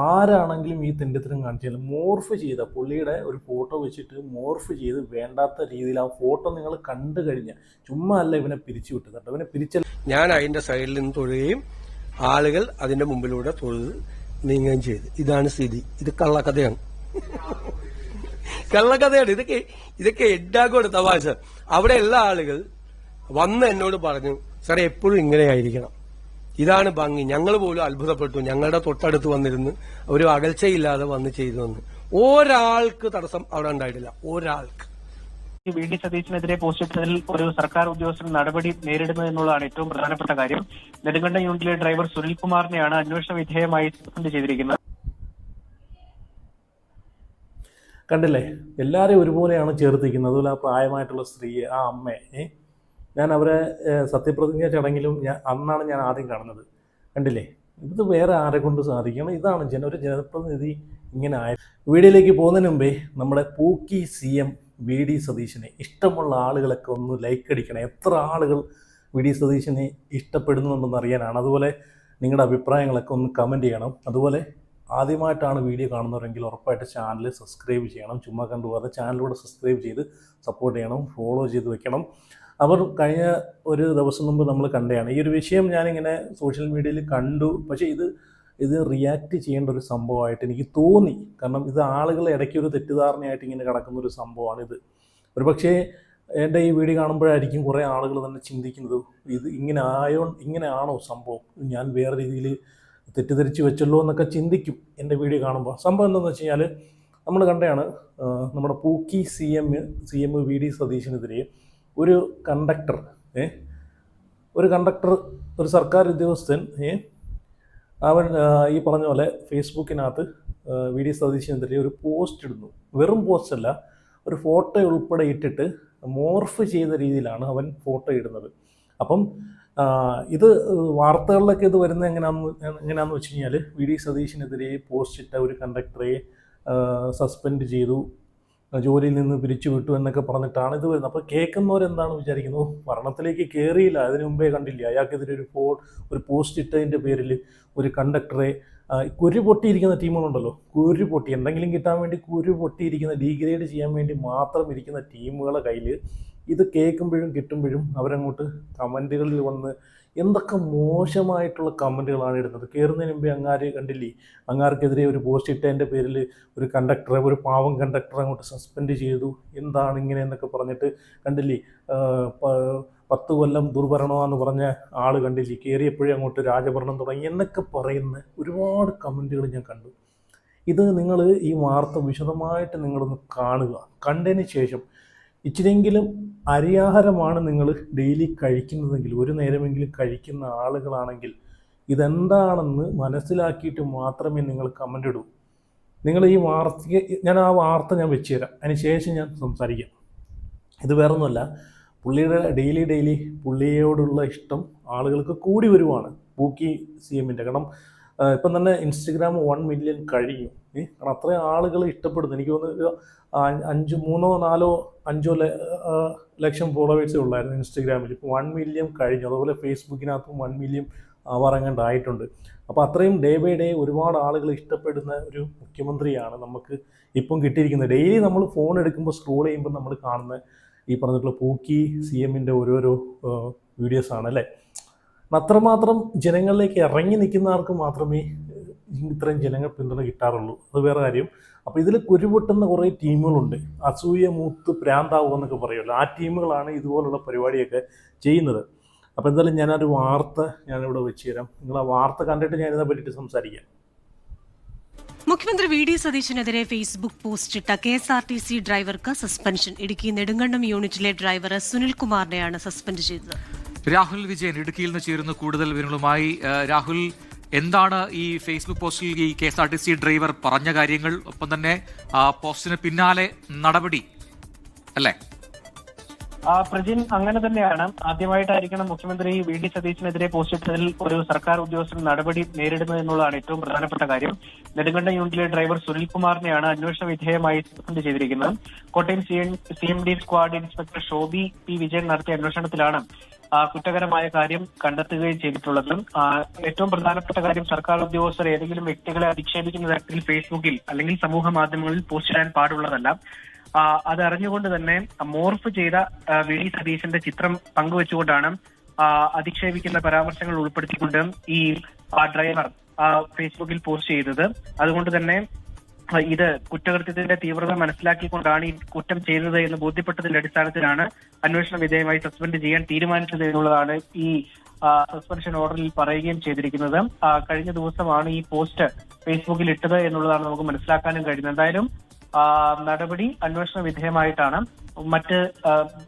ആരാണെങ്കിലും ഈ തെണ്ടിത്തരം കാണിച്ചാലും മോർഫ് ചെയ്ത പുള്ളിയുടെ ഒരു ഫോട്ടോ വെച്ചിട്ട് മോർഫ് ചെയ്ത് വേണ്ടാത്ത രീതിയിൽ ആ ഫോട്ടോ നിങ്ങൾ കണ്ടു കഴിഞ്ഞാൽ ചുമ്മാ അല്ല ഇവനെ പിരിച്ചു വിട്ടത് കേട്ടോ. ഇവനെ പിരിച്ച ഞാൻ അതിന്റെ സൈഡിൽ നിന്ന് തൊഴുകയും ആളുകൾ അതിന്റെ മുമ്പിലൂടെ തൊഴുത് നീങ്ങുകയും ചെയ്തു. ഇതാണ് സ്ഥിതി. ഇത് കള്ളക്കഥയാണ്. കള്ളക്കഥയാണ്. ഇതൊക്കെ എഡാക്കോട് തമാശ. അവിടെ എല്ലാ ആളുകൾ വന്ന് എന്നോട് പറഞ്ഞു, സാറേ എപ്പോഴും ഇങ്ങനെയായിരിക്കണം, ഇതാണ് ഭംഗി. ഞങ്ങൾ പോലും അത്ഭുതപ്പെട്ടു. ഞങ്ങളുടെ തൊട്ടടുത്ത് വന്നിരുന്ന് ഒരു അകൽച്ചയില്ലാതെ വന്ന് ചെയ്തു വന്ന് ഒരാൾക്ക് തടസ്സം അവിടെ ഉണ്ടായിട്ടില്ല. ഒരാൾക്ക്. വി ഡി സതീശനെതിരെ പോസ്റ്റ് ഇട്ടതിൽ ഒരു സർക്കാർ ഉദ്യോഗസ്ഥൻ നടപടി നേരിടുന്നത് എന്നുള്ളതാണ് ഏറ്റവും പ്രധാനപ്പെട്ട കാര്യം. നെടുങ്കണ്ടം യൂണിറ്റിലെ ഡ്രൈവർ സുനിൽകുമാറിനെയാണ് അന്വേഷണ വിധേയമായി സസ്പെൻഡ് ചെയ്തിരിക്കുന്നത്. കണ്ടില്ലേ, എല്ലാവരെയും ഒരുപോലെയാണ് ചേർത്തിരിക്കുന്നത്. അതുപോലെ ആ പ്രായമായിട്ടുള്ള സ്ത്രീയെ, ആ അമ്മയെ, ഞാൻ അവരെ സത്യപ്രതിജ്ഞ ചടങ്ങിലും അന്നാണ് ഞാൻ ആദ്യം കാണുന്നത്. കണ്ടില്ലേ, ഇത് വേറെ ആരെ കൊണ്ട് സാധിക്കണം? ഇതാണ് ഒരു ജനപ്രതിനിധി ഇങ്ങനെ ആയത്. വീഡിയോയിലേക്ക് പോകുന്നതിന് മുമ്പേ നമ്മുടെ പൂക്കി CM വി ഡി സതീശനെ ഇഷ്ടമുള്ള ആളുകളൊക്കെ ഒന്ന് ലൈക്ക് അടിക്കണം. എത്ര ആളുകൾ വി ഡി സതീശനെ ഇഷ്ടപ്പെടുന്നുണ്ടെന്ന് അറിയാനാണ്. അതുപോലെ നിങ്ങളുടെ അഭിപ്രായങ്ങളൊക്കെ ഒന്ന് കമൻറ്റ് ചെയ്യണം. അതുപോലെ ആദ്യമായിട്ടാണ് വീഡിയോ കാണുന്നവരെങ്കിൽ ഉറപ്പായിട്ട് ചാനൽ സബ്സ്ക്രൈബ് ചെയ്യണം. ചുമ്മാ കണ്ടുപോകാതെ ചാനലിലൂടെ സബ്സ്ക്രൈബ് ചെയ്ത് സപ്പോർട്ട് ചെയ്യണം, ഫോളോ ചെയ്ത് വെക്കണം. അവർ കഴിഞ്ഞ ഒരു ദിവസം മുമ്പ് നമ്മൾ കണ്ടതാണ് ഈ ഒരു വിഷയം. ഞാനിങ്ങനെ സോഷ്യൽ മീഡിയയിൽ കണ്ടു. പക്ഷേ ഇത് റിയാക്ട് ചെയ്യേണ്ട ഒരു സംഭവമായിട്ട് എനിക്ക് തോന്നി. കാരണം ഇത് ആളുകളെ ഇടയ്ക്ക് ഒരു തെറ്റിദ്ധാരണയായിട്ട് ഇങ്ങനെ കിടക്കുന്നൊരു സംഭവമാണിത്. ഒരു പക്ഷേ എൻ്റെ ഈ വീഡിയോ കാണുമ്പോഴായിരിക്കും കുറേ ആളുകൾ തന്നെ ചിന്തിക്കുന്നത്, ഇത് ഇങ്ങനെയാണോ സംഭവം, ഞാൻ വേറെ രീതിയിൽ തെറ്റിദ്ധരിച്ച് വെച്ചല്ലോ എന്നൊക്കെ ചിന്തിക്കും എൻ്റെ വീഡിയോ കാണുമ്പോൾ. സംഭവം എന്താണെന്ന് വെച്ച് കഴിഞ്ഞാൽ നമ്മൾ കണ്ടതാണ് നമ്മുടെ പൂക്കി CM വി ഡി സതീശനെതിരെ ഒരു കണ്ടക്ടർ ഒരു സർക്കാർ ഉദ്യോഗസ്ഥൻ അവൻ ഈ പറഞ്ഞ പോലെ ഫേസ്ബുക്കിനകത്ത് വി ഡി സതീശനെതിരെ ഒരു പോസ്റ്റ് ഇടുന്നു. വെറും പോസ്റ്റല്ല, ഒരു ഫോട്ടോ ഉൾപ്പെടെ ഇട്ടിട്ട് മോർഫ് ചെയ്ത രീതിയിലാണ് അവൻ ഫോട്ടോ ഇടുന്നത്. അപ്പം ഇത് വാർത്തകളിലൊക്കെ ഇത് വരുന്നത് എങ്ങനെയാണെന്ന് വെച്ച് കഴിഞ്ഞാൽ വി ഡി സതീശനെതിരെ പോസ്റ്റ് ഇട്ട ഒരു കണ്ടക്ടറെ സസ്പെൻഡ് ചെയ്തു, ജോലിയിൽ നിന്ന് പിരിച്ചു വിട്ടു എന്നൊക്കെ പറഞ്ഞിട്ടാണ് ഇത് വരുന്നത്. അപ്പോൾ കേൾക്കുന്നവരെന്താണ് വിചാരിക്കുന്നത്, ഭരണത്തിലേക്ക് കയറിയില്ല, അതിനു മുമ്പേ കണ്ടില്ല അയാൾക്കെതിരെ ഒരു പോസ്റ്റ് ഇട്ടതിൻ്റെ പേരിൽ ഒരു കണ്ടക്ടറെ കുരു പൊട്ടിയിരിക്കുന്ന ടീമുകളുണ്ടല്ലോ, കുരു പൊട്ടി എന്തെങ്കിലും കിട്ടാൻ വേണ്ടി കുരു പൊട്ടിയിരിക്കുന്ന ഡീഗ്രേഡ് ചെയ്യാൻ വേണ്ടി മാത്രം ഇരിക്കുന്ന ടീമുകളുടെ കയ്യിൽ ഇത് കേൾക്കുമ്പോഴും കിട്ടുമ്പോഴും അവരങ്ങോട്ട് കമൻറ്റുകളിൽ വന്ന് എന്തൊക്കെ മോശമായിട്ടുള്ള കമൻറ്റുകളാണ് ഇടുന്നത്. കയറുന്നതിന് മുമ്പേ കണ്ടില്ലേ, അങ്ങാർക്കെതിരെ ഒരു പോസ്റ്റ് ഇട്ടതിൻ്റെ പേരിൽ ഒരു പാവം കണ്ടക്ടറെ അങ്ങോട്ട് സസ്പെൻഡ് ചെയ്തു, എന്താണ് ഇങ്ങനെ എന്നൊക്കെ പറഞ്ഞിട്ട് കണ്ടില്ലേ. 10 കൊല്ലം ദുർഭരണമെന്ന് പറഞ്ഞ ആൾ കണ്ടില്ലേ, കയറിയപ്പോഴേ അങ്ങോട്ട് രാജഭരണം തുടങ്ങി എന്നൊക്കെ പറയുന്ന ഒരുപാട് കമൻറ്റുകൾ ഞാൻ കണ്ടു. ഇത് നിങ്ങൾ ഈ വാർത്ത വിശദമായിട്ട് നിങ്ങളൊന്ന് കാണുക. കണ്ടതിന് ശേഷം ഇച്ചിരിയെങ്കിലും അരിയാഹാരമാണ് നിങ്ങൾ ഡെയിലി കഴിക്കുന്നതെങ്കിൽ, ഒരു നേരമെങ്കിലും കഴിക്കുന്ന ആളുകളാണെങ്കിൽ ഇതെന്താണെന്ന് മനസ്സിലാക്കിയിട്ട് മാത്രമേ നിങ്ങൾ കമൻ്റ് ഇടൂ. നിങ്ങൾ ഈ വാർത്തയ്ക്ക് ഞാൻ വെച്ച് തരാം, അതിന് ശേഷം ഞാൻ സംസാരിക്കാം. ഇത് വേറൊന്നുമല്ല, പുള്ളിയുടെ ഡെയിലി പുള്ളിയോടുള്ള ഇഷ്ടം ആളുകൾക്ക് കൂടി വരുവാണ് പൂക്കി CMൻ്റെ. കാരണം ഇപ്പം തന്നെ ഇൻസ്റ്റഗ്രാം 1 മില്യൺ കഴിഞ്ഞു. കാരണം അത്രയും ആളുകൾ ഇഷ്ടപ്പെടുന്നു. എനിക്ക് തോന്നുന്നു 3, 4, 5 ലക്ഷം ഫോളോവേഴ്സേ ഉള്ളായിരുന്നു ഇൻസ്റ്റഗ്രാമിൽ. ഇപ്പോൾ 1 മില്യൺ കഴിഞ്ഞു. അതുപോലെ ഫേസ്ബുക്കിനകത്തും 1 മില്യൺ ആവാറങ്ങാണ്ടായിട്ടുണ്ട്. അപ്പോൾ അത്രയും ഡേ ബൈ ഡേ ഒരുപാട് ആളുകൾ ഇഷ്ടപ്പെടുന്ന ഒരു മുഖ്യമന്ത്രിയാണ് നമുക്ക് ഇപ്പം കിട്ടിയിരിക്കുന്നത്. ഡെയിലി നമ്മൾ ഫോൺ എടുക്കുമ്പോൾ സ്ക്രോൾ ചെയ്യുമ്പോൾ നമ്മൾ കാണുന്ന ഈ പറഞ്ഞിട്ടുള്ള പൂക്കി CMൻ്റെ ഓരോരോ വീഡിയോസാണ് അല്ലേ. അത്രമാത്രം ജനങ്ങളിലേക്ക് ഇറങ്ങി നിൽക്കുന്നവർക്ക് മാത്രമേ ഇത്രയും ജനങ്ങൾ പിന്തുണ കിട്ടാറുള്ളൂ. അത് വേറെ കാര്യം. അപ്പോൾ ഇതിൽ കുരുപൊട്ടുന്ന കുറേ ടീമുകളുണ്ട്, അസൂയ മൂത്ത് പ്രാന്താവുക എന്നൊക്കെ പറയുമല്ലോ, ആ ടീമുകളാണ് ഇതുപോലുള്ള പരിപാടിയൊക്കെ ചെയ്യുന്നത്. അപ്പോൾ എന്തായാലും ഞാനൊരു വാർത്ത ഞാനിവിടെ വെച്ച് തരാം. നിങ്ങൾ ആ വാർത്ത കണ്ടിട്ട് ഞാനിതിനെ പറ്റിയിട്ട് സംസാരിക്കാം. മുഖ്യമന്ത്രി വി ഡി സതീശനെതിരെ ഫേസ്ബുക്ക് പോസ്റ്റ് ഇട്ട KSRTC ഡ്രൈവർക്ക് സസ്പെൻഷൻ. ഇടുക്കി നെടുങ്കണ്ടം യൂണിറ്റിലെ ഡ്രൈവർ സുനിൽകുമാറിനെയാണ് സസ്പെൻഡ് ചെയ്തത്. രാഹുൽ വിജയൻ ഇടുക്കിയിൽ നിന്ന് ചേരുന്ന കൂടുതൽ വിവരങ്ങളുമായി. രാഹുൽ, എന്താണ് ഈ ഫേസ്ബുക്ക് പോസ്റ്റിൽ ഈ KSRTC ഡ്രൈവർ പറഞ്ഞ കാര്യങ്ങൾ, ഒപ്പം തന്നെ പോസ്റ്റിന് പിന്നാലെ നടപടി അല്ലേ? പ്രജിൻ, അങ്ങനെ തന്നെയാണ്. ആദ്യമായിട്ടായിരിക്കണം മുഖ്യമന്ത്രി വി ഡി സതീശനെതിരെ പോസ്റ്റ് ഇട്ടതിൽ ഒരു സർക്കാർ ഉദ്യോഗസ്ഥൻ നടപടി നേരിടുന്നത് എന്നുള്ളതാണ് ഏറ്റവും പ്രധാനപ്പെട്ട കാര്യം. നെടുങ്കണ്ടം യൂണിറ്റിലെ ഡ്രൈവർ സുനിൽകുമാറിനെയാണ് അന്വേഷണ വിധേയമായി സസ്പെൻഡ് ചെയ്തിരിക്കുന്നത്. Kottayam CMD squad inspector Shobhi P. Vijayan നടത്തിയ അന്വേഷണത്തിലാണ് കുറ്റകരമായ കാര്യം കണ്ടെത്തുകയും ചെയ്തിട്ടുള്ളതും. ഏറ്റവും പ്രധാനപ്പെട്ട കാര്യം, സർക്കാർ ഉദ്യോഗസ്ഥർ ഏതെങ്കിലും വ്യക്തികളെ അധിക്ഷേപിക്കുന്ന തരത്തിൽ ഫേസ്ബുക്കിൽ അല്ലെങ്കിൽ സമൂഹ മാധ്യമങ്ങളിൽ പോസ്റ്റ് ചെയ്യാൻ പാടുള്ളതല്ല. അത് അറിഞ്ഞുകൊണ്ട് തന്നെ മോർഫ് ചെയ്ത വി ഡി സതീശന്റെ ചിത്രം പങ്കുവെച്ചുകൊണ്ടാണ് അധിക്ഷേപിക്കുന്ന പരാമർശങ്ങൾ ഉൾപ്പെടുത്തിക്കൊണ്ട് ഈ ഡ്രൈവർ ഫേസ്ബുക്കിൽ പോസ്റ്റ് ചെയ്തത്. അതുകൊണ്ട് തന്നെ ഇത് കുറ്റകൃത്യത്തിന്റെ തീവ്രത മനസ്സിലാക്കിക്കൊണ്ടാണ് ഈ കുറ്റം ചെയ്തത് എന്ന് ബോധ്യപ്പെട്ടതിന്റെ അടിസ്ഥാനത്തിലാണ് അന്വേഷണ വിധേയമായി സസ്പെൻഡ് ചെയ്യാൻ തീരുമാനിച്ചത് എന്നുള്ളതാണ് ഈ സസ്പെൻഷൻ ഓർഡറിൽ പറയുകയും ചെയ്തിരിക്കുന്നത്. കഴിഞ്ഞ ദിവസമാണ് ഈ പോസ്റ്റ് ഫേസ്ബുക്കിൽ ഇട്ടത് എന്നുള്ളതാണ് നമുക്ക് മനസ്സിലാക്കാനും കഴിയുന്നത്. എന്തായാലും നടപടി അന്വേഷണ വിധേയമായിട്ടാണ്. മറ്റ്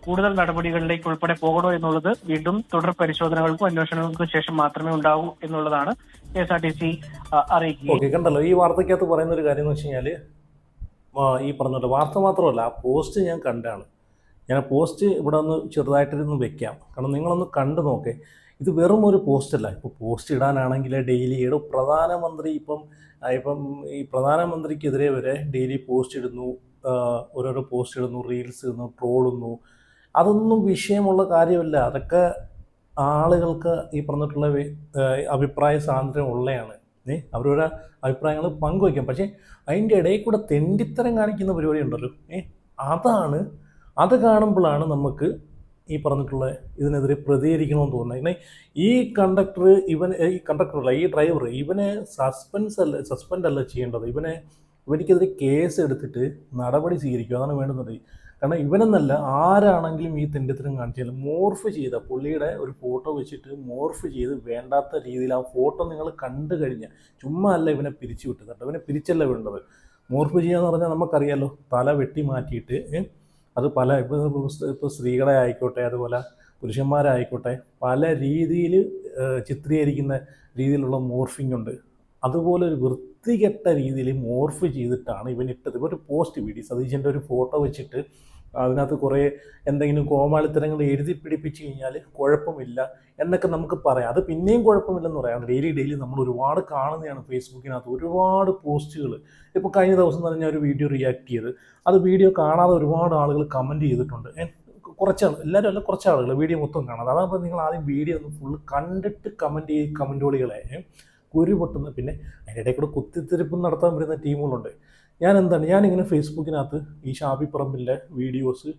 കൂടുതൽ നടപടികളിലേക്ക് ഉൾപ്പെടെ പോകണോ എന്നുള്ളത് വീണ്ടും തുടർ പരിശോധനകൾക്കും അന്വേഷണങ്ങൾക്കും ശേഷം മാത്രമേ ഉണ്ടാവൂ എന്നുള്ളതാണ് KSRTC അറിയിക്കുക. ഓക്കെ, കണ്ടല്ലോ ഈ വാർത്തയ്ക്കകത്ത് പറയുന്ന ഒരു കാര്യം എന്ന് വെച്ച് കഴിഞ്ഞാൽ, ഈ പറഞ്ഞല്ലോ വാർത്ത മാത്രമല്ല, ആ പോസ്റ്റ് ഞാൻ കണ്ടാണ്. ഞാൻ പോസ്റ്റ് ഇവിടെ ഒന്ന് ചെറുതായിട്ടൊന്ന് വെക്കാം, കാരണം നിങ്ങളൊന്ന് കണ്ടു നോക്കേ. ഇത് വെറും ഒരു പോസ്റ്റല്ല. ഇപ്പോൾ പോസ്റ്റ് ഇടാനാണെങ്കിൽ ഡെയിലി ഇടും. പ്രധാനമന്ത്രി ഇപ്പം ഈ പ്രധാനമന്ത്രിക്കെതിരെ വരെ ഡെയിലി പോസ്റ്റ് ഇടുന്നു, ഓരോരോ പോസ്റ്റ് ഇടുന്നു, റീൽസ് ഇടുന്നു, ട്രോളുന്നു. അതൊന്നും വിഷയമുള്ള കാര്യമല്ല. അതൊക്കെ ആളുകൾക്ക് ഈ പറഞ്ഞിട്ടുള്ള അഭിപ്രായ സ്വാതന്ത്ര്യം ഉള്ളതാണ്. അവരുടെ അഭിപ്രായങ്ങൾ പങ്കുവയ്ക്കാം. പക്ഷേ അതിൻ്റെ ഇടയിൽ കൂടെ തെണ്ടിത്തരം കാണിക്കുന്ന പരിപാടി ഉണ്ടല്ലോ, അത് കാണുമ്പോഴാണ് നമുക്ക് ഈ പറഞ്ഞിട്ടുള്ള ഇതിനെതിരെ പ്രതികരിക്കണമെന്ന് തോന്നുന്നത്. ഈ കണ്ടക്ടറല്ല, ഈ ഡ്രൈവർ, ഇവനെ സസ്പെൻഡ് അല്ല ചെയ്യേണ്ടത്. ഇവനിക്കെതിരെ കേസ് എടുത്തിട്ട് നടപടി സ്വീകരിക്കുക, അതാണ് വേണ്ടുന്നത്. കാരണം ഇവനെന്നല്ല, ആരാണെങ്കിലും ഈ തെണ്ടിത്തരം കാണിച്ചാലും മോർഫ് ചെയ്ത പുള്ളിയുടെ ഒരു ഫോട്ടോ വെച്ചിട്ട് മോർഫ് ചെയ്ത് വേണ്ടാത്ത രീതിയിൽ ആ ഫോട്ടോ നിങ്ങൾ കണ്ടു കഴിഞ്ഞാൽ, ചുമ്മാ അല്ല ഇവനെ പിരിച്ചു വിട്ടത്. ഇവനെ പിരിച്ചല്ല വേണ്ടത്. മോർഫ് ചെയ്യാന്ന് പറഞ്ഞാൽ നമുക്കറിയാലോ, തല വെട്ടി മാറ്റിയിട്ട് അത് ഇപ്പോൾ സ്ത്രീകളെ ആയിക്കോട്ടെ, അതുപോലെ പുരുഷന്മാരായിക്കോട്ടെ, പല രീതിയിൽ ചിത്രീകരിക്കുന്ന രീതിയിലുള്ള മോർഫിംഗ് ഉണ്ട്. അതുപോലെ ഒരു വൃത്തികെട്ട രീതിയിൽ മോർഫ് ചെയ്തിട്ടാണ് ഇവൻ ഇട്ടത്. ഇപ്പോൾ ഒരു പോസ്റ്റ് വി ഡി സതീശൻ്റെ ഒരു ഫോട്ടോ വെച്ചിട്ട് അതിനകത്ത് കുറേ എന്തെങ്കിലും കോമാളിത്തരങ്ങൾ എഴുതി പിടിപ്പിച്ച് കഴിഞ്ഞാൽ കുഴപ്പമില്ല എന്നൊക്കെ നമുക്ക് പറയാം. അത് പിന്നെയും കുഴപ്പമില്ലെന്ന് പറയാം. ഡെയിലി നമ്മൾ ഒരുപാട് കാണുന്നതാണ് ഫേസ്ബുക്കിനകത്ത് ഒരുപാട് പോസ്റ്റുകൾ. ഇപ്പോൾ കഴിഞ്ഞ ദിവസം തന്നെ ഞാൻ ഒരു വീഡിയോ റിയാക്ട് ചെയ്ത്, അത് വീഡിയോ കാണാതെ ഒരുപാട് ആളുകൾ കമൻറ്റ് ചെയ്തിട്ടുണ്ട്. എല്ലാവരും അല്ല, കുറച്ച് ആളുകൾ വീഡിയോ മൊത്തം കാണാതെ. അതാകുമ്പോൾ നിങ്ങൾ ആദ്യം വീഡിയോ ഒന്ന് ഫുള്ള് കണ്ടിട്ട് കമൻറ്റുകളികളെ കുരു പൊട്ടുന്ന, പിന്നെ അതിൻ്റെ ഇടയിൽ കൂടെ കുത്തിത്തിരിപ്പും നടത്താൻ വരുന്ന ടീമുകളുണ്ട്. ഞാനിങ്ങനെ ഫേസ്ബുക്കിനകത്ത് ഈ ഷാഫി പറമ്പിൻ്റെ വീഡിയോസ്,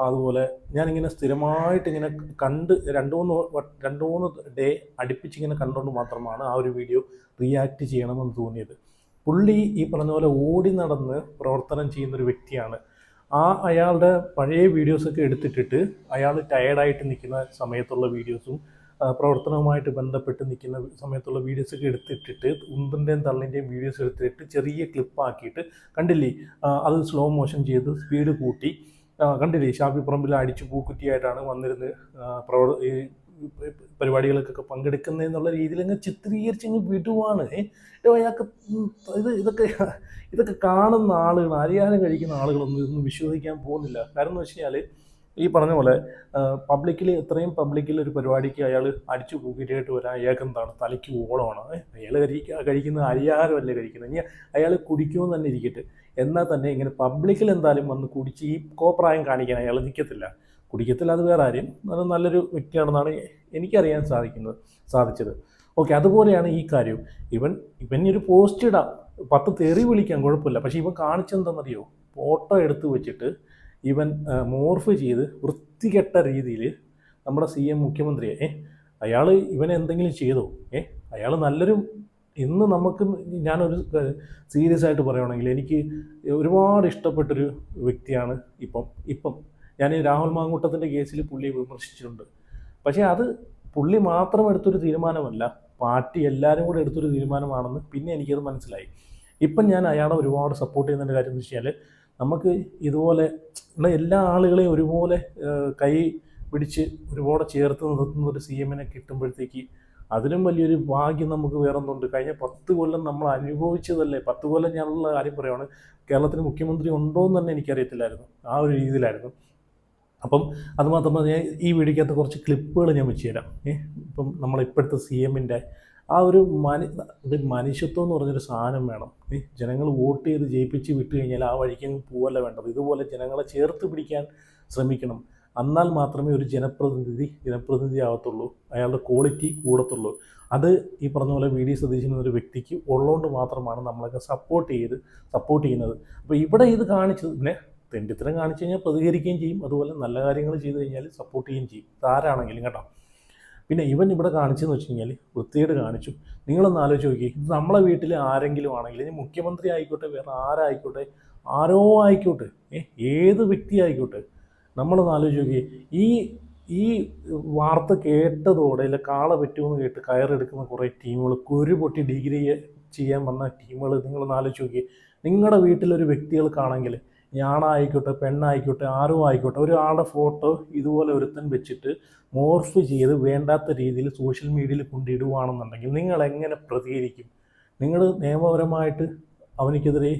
അതുപോലെ ഞാനിങ്ങനെ സ്ഥിരമായിട്ട് ഇങ്ങനെ കണ്ട് രണ്ട് മൂന്ന് ഡേ അടുപ്പിച്ചിങ്ങനെ കണ്ടുകൊണ്ട് മാത്രമാണ് ആ ഒരു വീഡിയോ റിയാക്ട് ചെയ്യണമെന്ന് തോന്നിയത്. പുള്ളി ഈ പറഞ്ഞ പോലെ ഓടി നടന്ന് പ്രവർത്തനം ചെയ്യുന്നൊരു വ്യക്തിയാണ്. അയാളുടെ പഴയ വീഡിയോസൊക്കെ എടുത്തിട്ടിട്ട് അയാൾ ടയേർഡായിട്ട് നിൽക്കുന്ന സമയത്തുള്ള വീഡിയോസും പ്രവർത്തനവുമായിട്ട് ബന്ധപ്പെട്ട് നിൽക്കുന്ന സമയത്തുള്ള വീഡിയോസൊക്കെ എടുത്തിട്ടിട്ട് ഉന്തിൻ്റെയും തള്ളിൻ്റെയും വീഡിയോസ് എടുത്തിട്ട് ചെറിയ ക്ലിപ്പാക്കിയിട്ട് കണ്ടില്ലേ, അത് സ്ലോ മോഷൻ ചെയ്ത് സ്പീഡ് കൂട്ടി കണ്ടില്ലേ, ഷാഫി പറമ്പിൽ അടിച്ചു പൂക്കുറ്റിയായിട്ടാണ് വന്നിരുന്ന് പരിപാടികൾക്കൊക്കെ പങ്കെടുക്കുന്നതെന്നുള്ള രീതിയിൽ അങ്ങ് ചിത്രീകരിച്ചങ്ങ് വിടുവാണ്. അയാൾക്ക് ഇതൊക്കെ കാണുന്ന ആളുകൾ, അറിയാനും കഴിക്കുന്ന ആളുകളൊന്നും ഇതൊന്നും വിശ്വസിക്കാൻ പോകുന്നില്ല. കാരണം എന്ന് വെച്ച് കഴിഞ്ഞാൽ, ഈ പറഞ്ഞ പോലെ ഇത്രയും പബ്ലിക്കിൽ ഒരു പരിപാടിക്ക് അയാൾ അടിച്ചു പൂക്കിട്ടായിട്ട് വരാൻ അയാൾക്ക് എന്താണ്, തലയ്ക്ക് ഓളമാണ്. അയാൾ കഴിക്കുന്ന അരിയാഹാരമല്ലേ കഴിക്കുന്നത്. ഇനി അയാൾ കുടിക്കുമെന്ന് തന്നെ ഇരിക്കട്ടെ, എന്നാൽ തന്നെ ഇങ്ങനെ പബ്ലിക്കിൽ എന്തായാലും വന്ന് കുടിച്ച് ഈ കോപ്രായം കാണിക്കാൻ അയാൾ നിൽക്കത്തില്ല. അത് വേറെ കാര്യം. അത് നല്ലൊരു വ്യക്തിയാണെന്നാണ് എനിക്കറിയാൻ സാധിച്ചത്. ഓക്കെ, അതുപോലെയാണ് ഈ കാര്യം. ഇവൻ ഒരു പോസ്റ്റ് ഇടാം, 10 തെറി വിളിക്കാൻ കുഴപ്പമില്ല. പക്ഷേ ഇവൻ കാണിച്ചെന്താണെന്നറിയോ, ഫോട്ടോ എടുത്ത് വെച്ചിട്ട് ഇവൻ മോർഫ് ചെയ്ത് വൃത്തികെട്ട രീതിയിൽ നമ്മുടെ CM മുഖ്യമന്ത്രിയെ ഇവനെ എന്തെങ്കിലും ചെയ്തോ? അയാൾ നല്ലൊരു, ഇന്ന് നമുക്ക്, ഞാനൊരു സീരിയസ് ആയിട്ട് പറയുകയാണെങ്കിൽ എനിക്ക് ഒരുപാട് ഇഷ്ടപ്പെട്ടൊരു വ്യക്തിയാണ് ഇപ്പം ഞാൻ രാഹുൽ മാങ്കൂട്ടത്തിൻ്റെ കേസിൽ പുള്ളിയെ വിമർശിച്ചിട്ടുണ്ട്. പക്ഷേ അത് പുള്ളി മാത്രം എടുത്തൊരു തീരുമാനമല്ല, പാർട്ടി എല്ലാവരും കൂടെ എടുത്തൊരു തീരുമാനമാണെന്ന് പിന്നെ എനിക്കത് മനസ്സിലായി. ഇപ്പം ഞാൻ അയാളെ ഒരുപാട് സപ്പോർട്ട് ചെയ്യുന്നതിൻ്റെ കാര്യം എന്ന് വെച്ചാൽ, നമുക്ക് ഇതുപോലെ എല്ലാ ആളുകളെയും ഒരുപോലെ കൈ പിടിച്ച് ഒരുപാട് ചേർത്ത് നിർത്തുന്ന ഒരു CMനെ കിട്ടുമ്പോഴത്തേക്ക് അതിലും വലിയൊരു ഭാഗ്യം നമുക്ക് വേറൊന്നുണ്ട്. കഴിഞ്ഞ 10 കൊല്ലം നമ്മൾ അനുഭവിച്ചതല്ലേ. 10 കൊല്ലം ഞാനുള്ള കാര്യം പറയുകയാണ്, കേരളത്തിന് മുഖ്യമന്ത്രി ഉണ്ടോ എന്ന് തന്നെ എനിക്കറിയത്തില്ലായിരുന്നു. ആ ഒരു രീതിയിലായിരുന്നു. അപ്പം അതുമാത്രമല്ല, ഞാൻ ഈ വീഡിയോക്കകത്ത് കുറച്ച് ക്ലിപ്പുകൾ ഞാൻ വെച്ച് തരാം. ഇപ്പം നമ്മളിപ്പോഴത്തെ CMൻ്റെ ആ ഒരു മനുഷ്യത്വം എന്ന് പറഞ്ഞൊരു സാധനം വേണം. ജനങ്ങൾ വോട്ട് ചെയ്ത് ജയിപ്പിച്ച് വിട്ട് കഴിഞ്ഞാൽ ആ വഴിക്ക് പോവല്ല വേണ്ടത്. ഇതുപോലെ ജനങ്ങളെ ചേർത്ത് പിടിക്കാൻ ശ്രമിക്കണം. എന്നാൽ മാത്രമേ ഒരു ജനപ്രതിനിധി ആവത്തുള്ളൂ, അയാളുടെ ക്വാളിറ്റി കൂടത്തുള്ളൂ. അത് ഈ പറഞ്ഞ പോലെ വി.ഡി. സതീശൻ എന്നൊരു വ്യക്തിക്ക് ഉള്ളതുകൊണ്ട് മാത്രമാണ് നമ്മളൊക്കെ സപ്പോർട്ട് ചെയ്യുന്നത്. അപ്പോൾ ഇവിടെ ഇത് കാണിച്ചത് പിന്നെ തെണ്ടിത്തരം കാണിച്ചു കഴിഞ്ഞാൽ പ്രതികരിക്കുകയും ചെയ്യും, അതുപോലെ നല്ല കാര്യങ്ങൾ ചെയ്തു കഴിഞ്ഞാൽ സപ്പോർട്ട് ചെയ്യുകയും ചെയ്യും, ആരാണെങ്കിലും കേട്ടോ. പിന്നെ ഇവൻ ഇവിടെ കാണിച്ചെന്ന് വെച്ച് കഴിഞ്ഞാൽ വൃത്തികേട് കാണിച്ചു. നിങ്ങളൊന്ന് ആലോചിച്ച് നോക്കി, ഇത് നമ്മളെ വീട്ടിൽ ആരെങ്കിലും ആണെങ്കിൽ, ഇനി മുഖ്യമന്ത്രി ആയിക്കോട്ടെ, വേറെ ആരായിക്കോട്ടെ, ആരോ ആയിക്കോട്ടെ, ഏത് വ്യക്തി ആയിക്കോട്ടെ, നമ്മളൊന്ന് ആലോചിച്ച് നോക്കി, ഈ വാർത്ത കേട്ടതോടെ ഇല്ല കാള പറ്റുമെന്ന് കേട്ട് കയറെടുക്കുന്ന കുറേ ടീമുകൾ, കുരുപൊട്ടി ഡിഗ്രി ചെയ്യാൻ വന്ന ടീമുകൾ, നിങ്ങളൊന്ന് ആലോചിച്ച് നോക്കി. നിങ്ങളുടെ വീട്ടിലൊരു വ്യക്തികൾക്കാണെങ്കിൽ, ഞാനായിക്കോട്ടെ, പെണ്ണായിക്കോട്ടെ, ആരോ ആയിക്കോട്ടെ, ഒരാളുടെ ഫോട്ടോ ഇതുപോലെ ഒരുത്തൻ വെച്ചിട്ട് മോർഫ് ചെയ്ത് വേണ്ടാത്ത രീതിയിൽ സോഷ്യൽ മീഡിയയിൽ കൊണ്ടിടുകയാണെന്നുണ്ടെങ്കിൽ നിങ്ങൾ എങ്ങനെ പ്രതികരിക്കും? നിങ്ങൾ നിയമപരമായിട്ട് അവനിക്കെതിരെ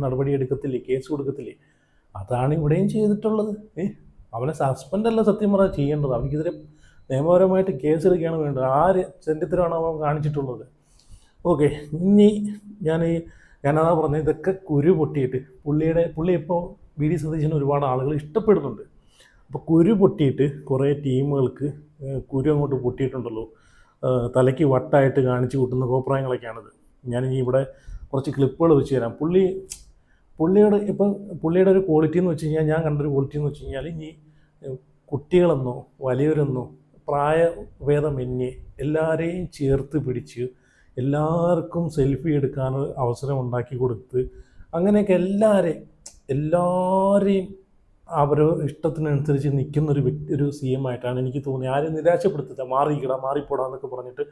നടപടി എടുക്കത്തില്ലേ, കേസ് കൊടുക്കത്തില്ലേ? അതാണ് ഇവിടെയും ചെയ്തിട്ടുള്ളത്. അവനെ സസ്പെൻഡ് അല്ല സത്യം പറഞ്ഞാൽ ചെയ്യേണ്ടത്, അവനിക്കെതിരെ നിയമപരമായിട്ട് കേസെടുക്കുകയാണ് വേണ്ടത്. ആര് ചെന്നിത്തരമാണ് അവൻ കാണിച്ചിട്ടുള്ളത്? ഓക്കെ, ഇനി ഞാനതാ പറഞ്ഞത്, ഇതൊക്കെ കുരു പൊട്ടിയിട്ട് പുള്ളി ഇപ്പോൾ വി.ഡി. സതീശന് ഒരുപാട് ആളുകൾ ഇഷ്ടപ്പെടുന്നുണ്ട്. അപ്പോൾ കുരു പൊട്ടിയിട്ട് കുറേ ടീമുകൾക്ക് കുരു അങ്ങോട്ട് പൊട്ടിയിട്ടുണ്ടല്ലോ, തലയ്ക്ക് വട്ടായിട്ട് കാണിച്ചു കൂട്ടുന്ന കോപ്രായങ്ങളൊക്കെയാണിത്. ഞാനിനി ഇവിടെ കുറച്ച് ക്ലിപ്പുകൾ വെച്ച് തരാം. പുള്ളിയുടെ ഒരു ക്വാളിറ്റി എന്ന് വെച്ച് കഴിഞ്ഞാൽ, ഞാൻ കണ്ടൊരു ക്വാളിറ്റി എന്ന് വെച്ച് കഴിഞ്ഞാൽ, ഇനി കുട്ടികളെന്നോ വലിയവരെന്നോ പ്രായഭേദമന്യേ എല്ലാവരെയും ചേർത്ത് പിടിച്ച് എല്ലാവർക്കും സെൽഫി എടുക്കാൻ അവസരം ഉണ്ടാക്കി കൊടുത്ത് അങ്ങനെയൊക്കെ എല്ലാവരെയും അവരുടെ ഇഷ്ടത്തിനനുസരിച്ച് നിൽക്കുന്നൊരു ഒരു CM ആയിട്ടാണ് എനിക്ക് തോന്നിയത്. ആരും നിരാശപ്പെടുത്തില്ല, മാറിപ്പോടാന്നൊക്കെ പറഞ്ഞിട്ട്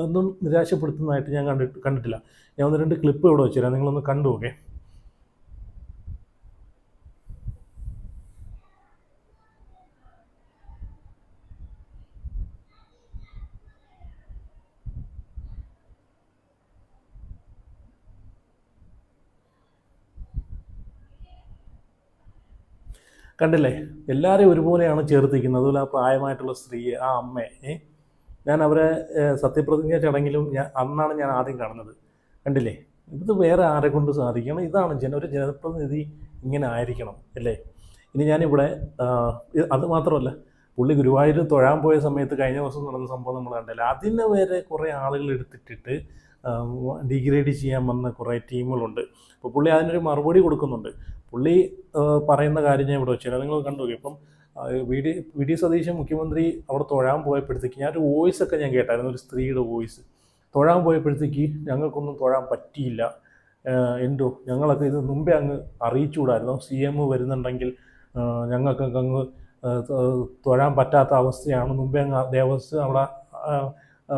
ഒന്നും നിരാശപ്പെടുത്തുന്നതായിട്ട് ഞാൻ കണ്ടിട്ടില്ല. ഞാൻ 1-2 ക്ലിപ്പ് ഇവിടെ വെച്ചുതരാം, നിങ്ങളൊന്ന് കണ്ടു നോക്കേ. കണ്ടില്ലേ, എല്ലാവരെയും ഒരുപോലെയാണ് ചേർത്തിരിക്കുന്നത്. അതുപോലെ ആ പ്രായമായിട്ടുള്ള സ്ത്രീയെ, ആ അമ്മയെ, ഞാൻ അവരെ സത്യപ്രതിജ്ഞ ചടങ്ങിലും അന്നാണ് ഞാൻ ആദ്യം കാണുന്നത്. കണ്ടില്ലേ, ഇത് വേറെ ആരെ കൊണ്ട് സാധിക്കണം? ഇതാണ് ഒരു ജനപ്രതിനിധി ഇങ്ങനെ ആയിരിക്കണം അല്ലേ? ഇനി ഞാനിവിടെ അത് മാത്രമല്ല, പുള്ളി ഗുരുവായൂർ തൊഴാൻ പോയ സമയത്ത് കഴിഞ്ഞ ദിവസം നടന്ന സംഭവം നമ്മൾ കണ്ടില്ല. അതിന് വരെ കുറേ ആളുകൾ എടുത്തിട്ടിട്ട് ഡിഗ്രേഡ് ചെയ്യാൻ വന്ന കുറേ ടീമുകളുണ്ട്. അപ്പോൾ പുള്ളി അതിനൊരു മറുപടി കൊടുക്കുന്നുണ്ട്. പുള്ളി പറയുന്ന കാര്യം ഞാൻ ഇവിടെ വെച്ചാൽ നിങ്ങൾ കണ്ടു നോക്കി. ഇപ്പം വി.ഡി. സതീശൻ മുഖ്യമന്ത്രി അവിടെ തൊഴാൻ പോയപ്പോഴത്തേക്ക് ഞാനൊരു വോയിസൊക്കെ ഞാൻ കേട്ടായിരുന്നു, ഒരു സ്ത്രീയുടെ വോയിസ്. തൊഴാൻ പോയപ്പോഴത്തേക്ക് ഞങ്ങൾക്കൊന്നും തൊഴാൻ പറ്റിയില്ല, ഞങ്ങളൊക്കെ ഇത് മുമ്പേ അങ്ങ് അറിയിച്ചുകൂടായിരുന്നു, CM വരുന്നുണ്ടെങ്കിൽ ഞങ്ങൾക്കൊക്കെ അങ്ങ് തൊഴാൻ പറ്റാത്ത അവസ്ഥയാണ്, മുമ്പേ അങ്ങ് ദേവസ്വം അവിടെ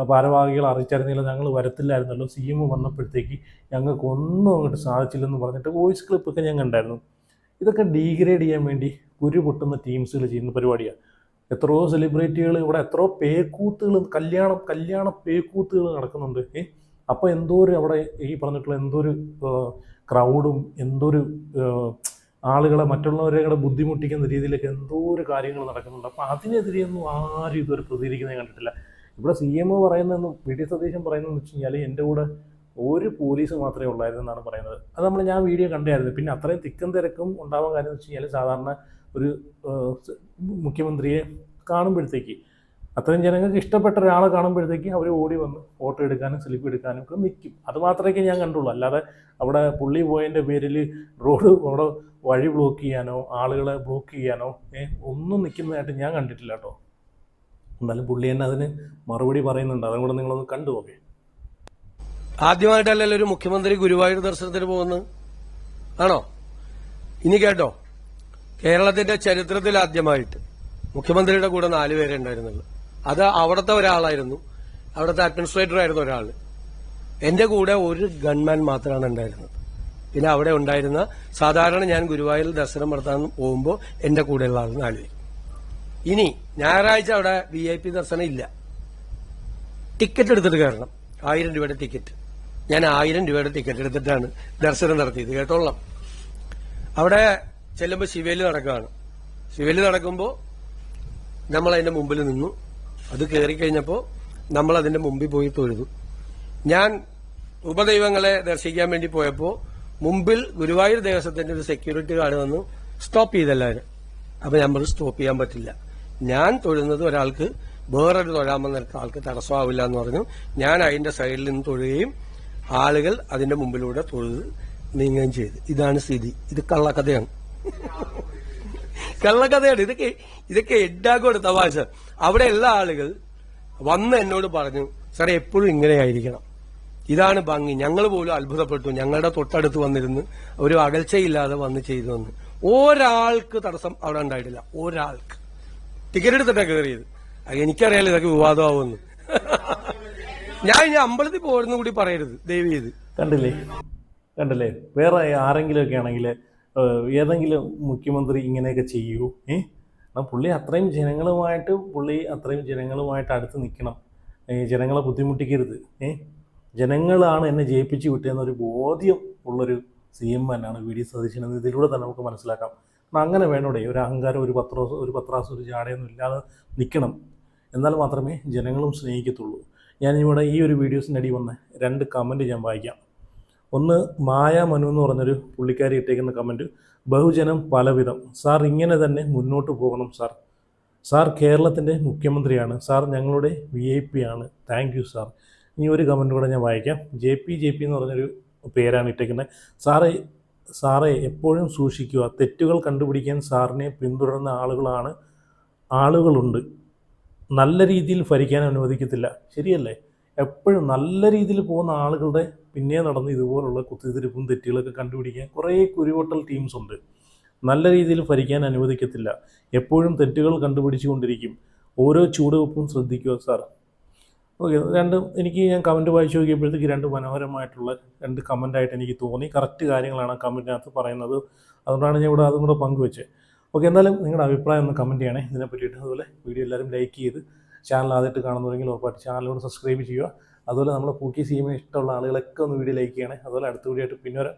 ഭാരവാഹികൾ അറിയിച്ചായിരുന്നില്ല, ഞങ്ങൾ വരത്തില്ലായിരുന്നല്ലോ, CM വന്നപ്പോഴത്തേക്ക് ഞങ്ങൾക്കൊന്നും അങ്ങോട്ട് സാധിച്ചില്ലെന്ന് പറഞ്ഞിട്ട് വോയിസ് ക്ലിപ്പൊക്കെ ഞാൻ കണ്ടായിരുന്നു. ഇതൊക്കെ ഡീഗ്രേഡ് ചെയ്യാൻ വേണ്ടി കുരു പൊട്ടുന്ന ടീംസുകൾ ചെയ്യുന്ന പരിപാടിയാണ്. എത്രയോ സെലിബ്രിറ്റികൾ ഇവിടെ, എത്രയോ പേക്കൂത്തുകൾ, കല്യാണ പേക്കൂത്തുകൾ നടക്കുന്നുണ്ട്. അപ്പോൾ അവിടെ ഈ പറഞ്ഞിട്ടുള്ള എന്തൊരു ക്രൗഡും എന്തൊരു ആളുകളെ മറ്റുള്ളവരെ ബുദ്ധിമുട്ടിക്കുന്ന രീതിയിലൊക്കെ എന്തോരം കാര്യങ്ങൾ നടക്കുന്നുണ്ട്. അപ്പോൾ അതിനെതിരെയൊന്നും ആരും ഇതുവരെ പ്രതികരിക്കുന്നത് കണ്ടിട്ടില്ല. ഇവിടെ CM പറയുന്നതെന്ന് വി.ഡി. സതീശൻ പറയുന്നതെന്ന് വെച്ച് കഴിഞ്ഞാൽ, എൻ്റെ കൂടെ ഒരു പോലീസ് മാത്രമേ ഉള്ളായിരുന്നു എന്നാണ് പറയുന്നത്. അത് ഞാൻ വീഡിയോ കണ്ടായിരുന്നു. പിന്നെ അത്രയും തിക്കും തിരക്കും ഉണ്ടാവാൻ കാര്യം എന്ന് വെച്ച് കഴിഞ്ഞാൽ, സാധാരണ ഒരു മുഖ്യമന്ത്രിയെ കാണുമ്പോഴത്തേക്ക്, അത്രയും ജനങ്ങൾക്ക് ഇഷ്ടപ്പെട്ട ഒരാളെ കാണുമ്പോഴത്തേക്ക് അവർ ഓടി വന്ന് ഫോട്ടോ എടുക്കാനും സെൽഫി എടുക്കാനും ഒക്കെ നിൽക്കും. അത് മാത്രമേ ഞാൻ കണ്ടുള്ളൂ. അല്ലാതെ അവിടെ പുള്ളി പോയതിൻ്റെ പേരിൽ അവിടെ വഴി ബ്ലോക്ക് ചെയ്യാനോ ആളുകളെ ബ്ലോക്ക് ചെയ്യാനോ ഒന്നും നിൽക്കുന്നതായിട്ട് ഞാൻ കണ്ടിട്ടില്ല കേട്ടോ. എന്നാലും പുള്ളി തന്നെ അതിന് മറുപടി പറയുന്നുണ്ട്. അതും കൂടെ നിങ്ങളൊന്ന് കണ്ടു നോക്കേ. ആദ്യമായിട്ടല്ലല്ലോ ഒരു മുഖ്യമന്ത്രി ഗുരുവായൂർ ദർശനത്തിന് പോകുന്നത്, ആണോ? ഇനി കേട്ടോ, കേരളത്തിന്റെ ചരിത്രത്തിൽ ആദ്യമായിട്ട് മുഖ്യമന്ത്രിയുടെ കൂടെ 4 പേരെ ഉണ്ടായിരുന്നുള്ളൂ. അത് അവിടുത്തെ ഒരാളായിരുന്നു, അവിടുത്തെ അഡ്മിനിസ്ട്രേറ്റർ ആയിരുന്നു ഒരാൾ. എന്റെ കൂടെ ഒരു ഗൺമാൻ മാത്രമാണ് ഉണ്ടായിരുന്നത്. പിന്നെ അവിടെ ഉണ്ടായിരുന്ന സാധാരണ ഞാൻ ഗുരുവായൂർ ദർശനം നടത്താൻ പോകുമ്പോൾ എന്റെ കൂടെയുള്ള ആൾ 4 പേര്. ഇനി ഞായറാഴ്ച അവിടെ VIP ദർശനം ഇല്ല, ടിക്കറ്റ് എടുത്തിട്ട് കയറണം. 1000 രൂപയുടെ ടിക്കറ്റ്. ഞാൻ 1000 രൂപയുടെ ടിക്കറ്റ് എടുത്തിട്ടാണ് ദർശനം നടത്തിയത്, കേട്ടോളാം. അവിടെ ചെല്ലുമ്പോൾ ശിവേലി നടക്കുകയാണ്. ശിവേലി നടക്കുമ്പോൾ നമ്മൾ അതിന്റെ മുമ്പിൽ നിന്നു. അത് കയറിക്കഴിഞ്ഞപ്പോൾ നമ്മൾ അതിന്റെ മുമ്പിൽ പോയി തൊഴുതു. ഞാൻ ഉപദൈവങ്ങളെ ദർശിക്കാൻ വേണ്ടി പോയപ്പോൾ മുമ്പിൽ ഗുരുവായൂർ ദേവസ്വത്തിന്റെ ഒരു സെക്യൂരിറ്റി ഗാർഡ് വന്നു സ്റ്റോപ്പ് ചെയ്തെല്ലാവരും. അപ്പൊ നമ്മൾ സ്റ്റോപ്പ് ചെയ്യാൻ പറ്റില്ല. ഞാൻ തൊഴുന്നത് ഒരാൾക്ക് വേറൊരു തൊഴാമെന്ന ആൾക്ക് തടസ്സമാവില്ല എന്ന് പറഞ്ഞു. ഞാൻ അതിന്റെ സൈഡിൽ നിന്ന് തൊഴുകയും ആളുകൾ അതിന്റെ മുമ്പിലൂടെ തൊഴുത് നീങ്ങുകയും ചെയ്തു. ഇതാണ് സ്ഥിതി. ഇത് കള്ളക്കഥയാണ്. കള്ളക്കഥയാണ്. ഇതൊക്കെ എഡാക്കോട് തമാശ. അവിടെ എല്ലാ ആളുകൾ വന്ന് എന്നോട് പറഞ്ഞു, സാറേ എപ്പോഴും ഇങ്ങനെയായിരിക്കണം, ഇതാണ് ഭംഗി. ഞങ്ങൾ പോലും അത്ഭുതപ്പെട്ടു. ഞങ്ങളുടെ തൊട്ടടുത്ത് വന്നിരുന്ന് ഒരു അകൽച്ചയില്ലാതെ വന്ന് ചെയ്തു വന്ന് ഒരാൾക്ക് തടസ്സം അവിടെ ഉണ്ടായിട്ടില്ല. ഒരാൾക്ക് ടിക്കറ്റ് എടുത്തിട്ടാണ് കയറിയത്. എനിക്കറിയാലോ ഇതൊക്കെ വിവാദമാവുമെന്ന്. ഞാൻ അമ്പലത്തിൽ പോരുന്ന കൂടി പറയരുത് ദയവ് ചെയ്ത്. കണ്ടില്ലേ വേറെ ആരെങ്കിലുമൊക്കെ ആണെങ്കിൽ ഏതെങ്കിലും മുഖ്യമന്ത്രി ഇങ്ങനെയൊക്കെ ചെയ്യൂ? പുള്ളി അത്രയും ജനങ്ങളുമായിട്ട് അടുത്ത് നിൽക്കണം. ജനങ്ങളെ ബുദ്ധിമുട്ടിക്കരുത്. ജനങ്ങളാണ് എന്നെ ജയിപ്പിച്ച് വിട്ടതെന്നൊരു ബോധ്യം ഉള്ളൊരു CM തന്നെയാണ് VD സതീശൻ എന്ന് ഇതിലൂടെ തന്നെ നമുക്ക് മനസ്സിലാക്കാം. അങ്ങനെ വേണോടെ ഒരു അഹങ്കാരം, ഒരു പത്രാസ്, ഒരു ജാടയൊന്നും ഇല്ലാതെ നിൽക്കണം. എന്നാൽ മാത്രമേ ജനങ്ങളും സ്നേഹിക്കത്തുള്ളൂ. ഞാനിവിടെ ഈ ഒരു വീഡിയോസിൻ്റെ അടി വന്ന 2 കമൻറ്റ് ഞാൻ വായിക്കാം. ഒന്ന് മായ മനു എന്ന് പറഞ്ഞൊരു പുള്ളിക്കാരി ഇട്ടേക്കുന്ന കമൻറ്റ്, ബഹുജനം പലവിധം. സാർ ഇങ്ങനെ തന്നെ മുന്നോട്ട് പോകണം സാർ. സാർ കേരളത്തിൻ്റെ മുഖ്യമന്ത്രിയാണ്. സാർ ഞങ്ങളുടെ VIP ആണ്. Thank you sir. ഇനി ഒരു കമൻറ്റ് കൂടെ ഞാൻ വായിക്കാം. JP എന്ന് പറഞ്ഞൊരു പേരാണ് ഇട്ടേക്കുന്നത്. സാറേ എപ്പോഴും സൂക്ഷിക്കുക. തെറ്റുകൾ കണ്ടുപിടിക്കാൻ സാറിനെ പിന്തുടരുന്ന ആളുകളുണ്ട്. നല്ല രീതിയിൽ ഭരിക്കാൻ അനുവദിക്കത്തില്ല. ശരിയല്ലേ? എപ്പോഴും നല്ല രീതിയിൽ പോകുന്ന ആളുകളുടെ പിന്നെ നടന്ന് ഇതുപോലുള്ള കുത്തിത്തിരിപ്പും തെറ്റുകളൊക്കെ കണ്ടുപിടിക്കാൻ കുറേ കുരുവട്ടൽ ടീംസ് ഉണ്ട്. നല്ല രീതിയിൽ ഭരിക്കാൻ അനുവദിക്കത്തില്ല. എപ്പോഴും തെറ്റുകൾ കണ്ടുപിടിച്ചുകൊണ്ടിരിക്കും. ഓരോ ചൂടുവെപ്പും ശ്രദ്ധിക്കുക സാർ. ഓക്കെ, എനിക്ക് ഞാൻ കമൻറ്റ് വായിച്ചു നോക്കിയപ്പോഴത്തേക്ക് 2 മനോഹരമായിട്ടുള്ള 2 കമൻറ്റായിട്ട് എനിക്ക് തോന്നി. കറക്റ്റ് കാര്യങ്ങളാണ് ആ കമൻറ്റിനകത്ത് പറയുന്നത്. അതുകൊണ്ടാണ് ഞാൻ ഇവിടെ അതും കൂടെ പങ്കുവെച്ചത്. ഓക്കെ, എന്തായാലും നിങ്ങളുടെ അഭിപ്രായം ഒന്ന് കമൻറ്റ് ചെയ്യണേ ഇതിനെ പറ്റിയിട്ട്. അതുപോലെ വീഡിയോ എല്ലാവരും ലൈക്ക് ചെയ്ത് ചാനൽ ആദ്യമായിട്ട് കാണുന്നുണ്ടെങ്കിൽ ഉറപ്പായിട്ട് ചാനലിനോട് സബ്സ്ക്രൈബ് ചെയ്യുക. അതുപോലെ നമ്മുടെ പൂക്കി CM ഇഷ്ടമുള്ള ആളുകളൊക്കെ ഒന്ന് വീഡിയോ ലൈക്ക് ചെയ്യണേ. അതുപോലെ അടുത്ത വീഡിയോ ആയിട്ട് പിന്നെ വരാം.